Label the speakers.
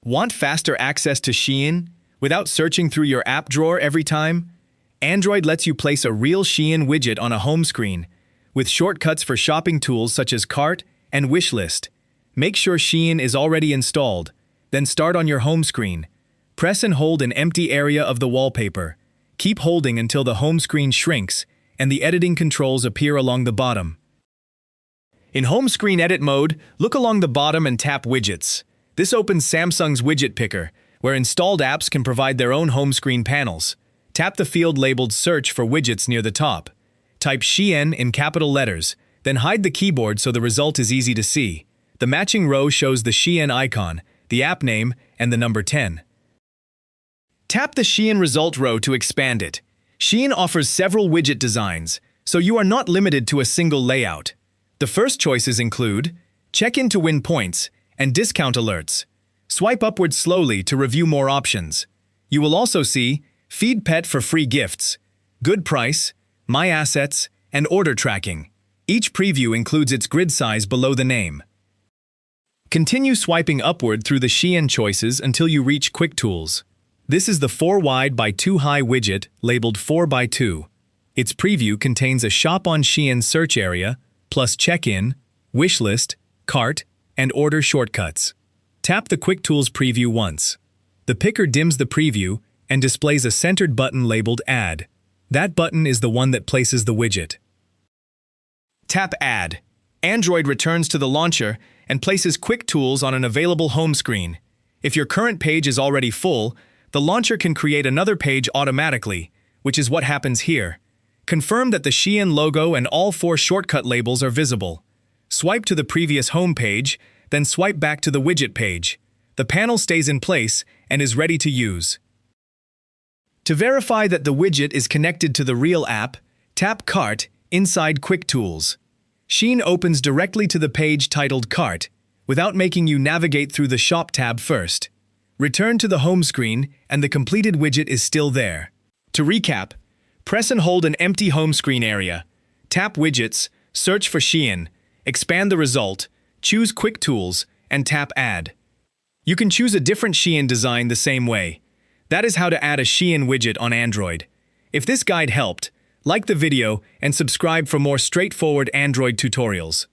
Speaker 1: Want faster access to SHEIN without searching through your app drawer every time? Android lets you place a real SHEIN widget on a home screen, with shortcuts for shopping tools such as Cart and Wishlist. Make sure SHEIN is already installed, then start on your home screen. Press and hold an empty area of the wallpaper. Keep holding until the home screen shrinks and the editing controls appear along the bottom. In home screen edit mode, look along the bottom and tap Widgets. This opens Samsung's widget picker, where installed apps can provide their own home screen panels. Tap the field labeled Search for widgets near the top. Type SHEIN in capital letters, then hide the keyboard so the result is easy to see. The matching row shows the SHEIN icon, the app name, and the number 10. Tap the SHEIN result row to expand it. SHEIN offers several widget designs, so you are not limited to a single layout. The first choices include Check-in to win points and discount alerts. Swipe upward slowly to review more options. You will also see Feed Pet for free gifts, Good Price, My Assets, and Order Tracking. Each preview includes its grid size below the name. Continue swiping upward through the SHEIN choices until you reach Quick Tools. This is the 4 wide by 2 high widget labeled 4 by 2. Its preview contains a Shop on SHEIN search area, plus check-in, wishlist, cart, and order shortcuts. Tap the Quick Tools preview once. The picker dims the preview and displays a centered button labeled Add. That button is the one that places the widget. Tap Add. Android returns to the launcher and places Quick Tools on an available home screen. If your current page is already full, the launcher can create another page automatically, which is what happens here. Confirm that the SHEIN logo and all 4 shortcut labels are visible. Swipe to the previous home page, then swipe back to the widget page. The panel stays in place and is ready to use. To verify that the widget is connected to the real app, tap Cart inside Quick Tools. SHEIN opens directly to the page titled Cart, without making you navigate through the Shop tab first. Return to the home screen and the completed widget is still there. To recap, press and hold an empty home screen area. Tap Widgets, search for SHEIN, expand the result, choose Quick Tools, and tap Add. You can choose a different SHEIN design the same way. That is how to add a SHEIN widget on Android. If this guide helped, like the video and subscribe for more straightforward Android tutorials.